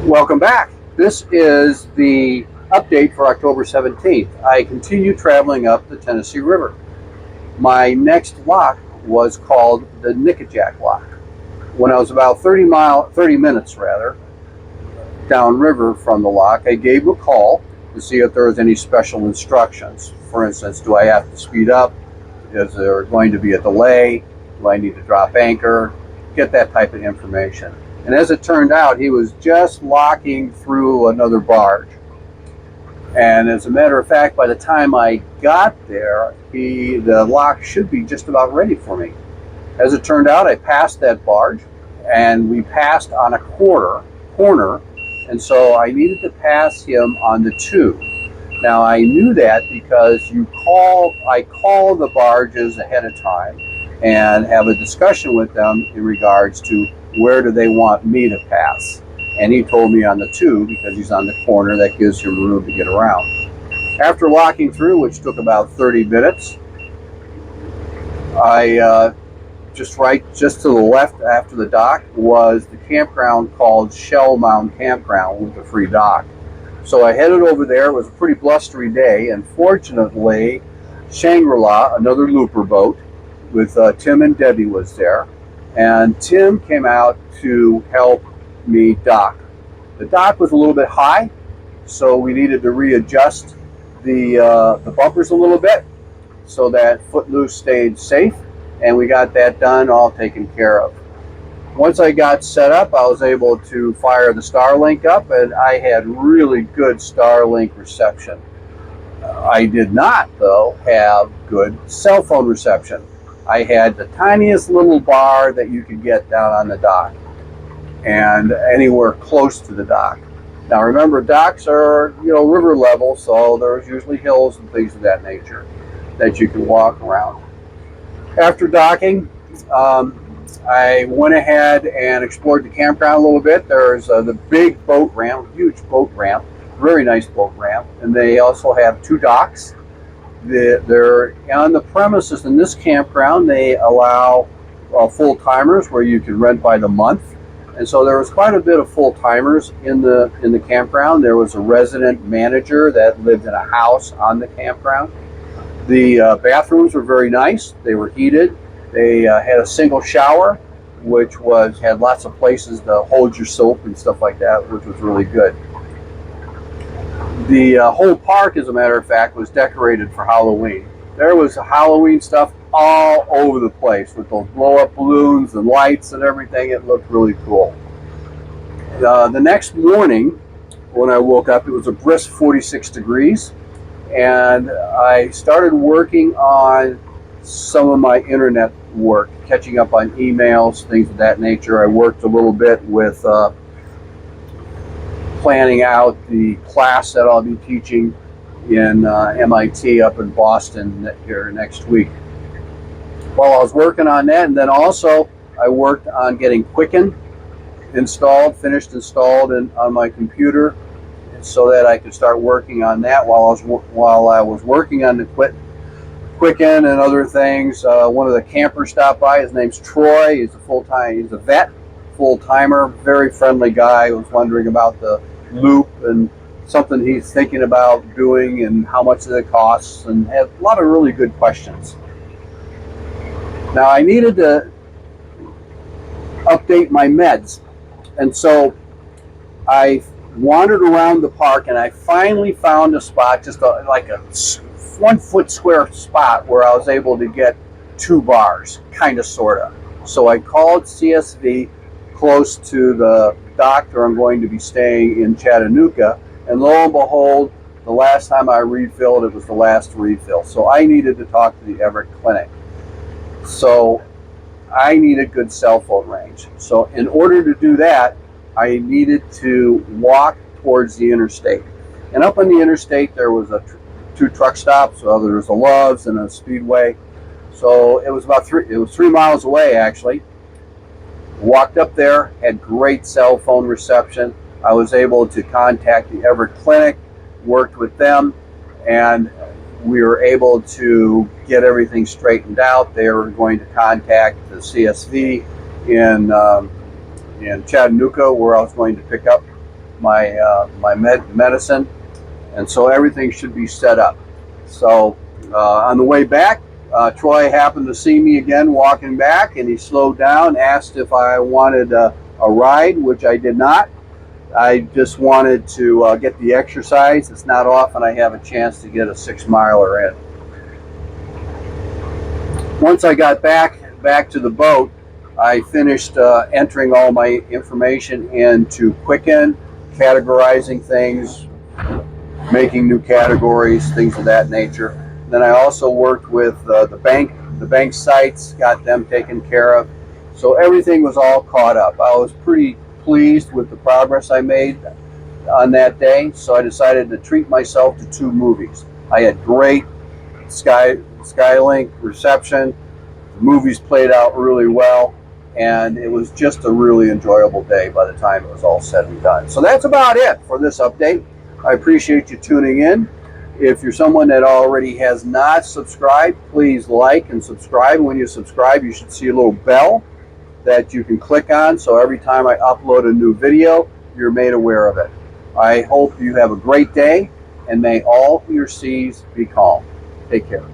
Welcome back. This is the update for October 17th. I continue traveling up the Tennessee River. My next lock was called the Nickajack lock. When I was about 30 minutes downriver from the lock, I gave a call to see if there was any special instructions. For instance, do I have to speed up? Is there going to be a delay? Do I need to drop anchor? Get that type of information. And as it turned out, he was just locking through another barge. And as a matter of fact, by the time I got there, the lock should be just about ready for me. As it turned out, I passed that barge, and we passed on a corner, and so I needed to pass him on the tube. Now I knew that because I call the barges ahead of time and have a discussion with them in regards to where do they want me to pass. And he told me on the tube because he's on the corner, that gives him room to get around. After walking through, which took about 30 minutes, I just to the left after the dock was the campground called Shellmound Campground with a free dock. So I headed over there. It was a pretty blustery day, and fortunately, Shangra, another looper boat with Tim and Debbie, was there, and Tim came out to help me dock. The dock was a little bit high, so we needed to readjust the bumpers a little bit so that Footloose stayed safe, and we got that done, all taken care of. Once I got set up, I was able to fire the Starlink up, and I had really good Starlink reception. I did not, though, have good cell phone reception. I had the tiniest little bar that you could get down on the dock and anywhere close to the dock. Now remember, docks are, river level, so there's usually hills and things of that nature that you can walk around. After docking, I went ahead and explored the campground a little bit. There's the big boat ramp, huge boat ramp, very nice boat ramp, and they also have two docks. They're on the premises in this campground. They allow full timers where you can rent by the month, and so there was quite a bit of full timers in the campground. There was a resident manager that lived in a house on the campground. The bathrooms were very nice. They were heated. They had a single shower, which had lots of places to hold your soap and stuff like that, which was really good. The whole park, as a matter of fact, was decorated for Halloween. There was Halloween stuff all over the place with those blow-up balloons and lights and everything. It looked really cool. The next morning, when I woke up, it was a brisk 46 degrees, and I started working on some of my internet work, catching up on emails, things of that nature. I worked a little bit with planning out the class that I'll be teaching in MIT up in Boston here next week. While I was working on that, and then also I worked on getting Quicken finished installed on my computer, so that I could start working on that while I was working on the Quicken and other things. One of the campers stopped by. His name's Troy. He's a vet, full-timer, very friendly guy. He was wondering about the loop and something he's thinking about doing and how much it costs, and had a lot of really good questions. Now I needed to update my meds, and so I wandered around the park, and I finally found a spot, just like a 1 foot square spot, where I was able to get 2 bars, kind of, sort of. So I called CSV close to the doctor I'm going to be staying in Chattanooga, and lo and behold, the last time I refilled, it was the last refill. So I needed to talk to the Everett clinic. So I needed good cell phone range. So in order to do that, I needed to walk towards the interstate. And up on the interstate, there was 2 truck stops. So there was a Love's and a Speedway. So it was about 3 miles away, actually. Walked up there, had great cell phone reception. I was able to contact the Everett Clinic, worked with them, and we were able to get everything straightened out. They were going to contact the CSV in Chattanooga, where I was going to pick up my medicine, and so everything should be set up. So on the way back, Troy happened to see me again walking back, and he slowed down, asked if I wanted a ride, which I did not. I just wanted to get the exercise. It's not often I have a chance to get a 6-miler in. Once I got back to the boat, I finished entering all my information into Quicken, categorizing things, making new categories, things of that nature. Then I also worked with the bank sites, got them taken care of. So everything was all caught up. I was pretty pleased with the progress I made on that day, so I decided to treat myself to 2 movies. I had great Skylink reception. The movies played out really well, and it was just a really enjoyable day by the time it was all said and done. So that's about it for this update. I appreciate you tuning in. If you're someone that already has not subscribed, please like and subscribe. When you subscribe, you should see a little bell that you can click on, so every time I upload a new video, you're made aware of it. I hope you have a great day, and may all your seas be calm. Take care.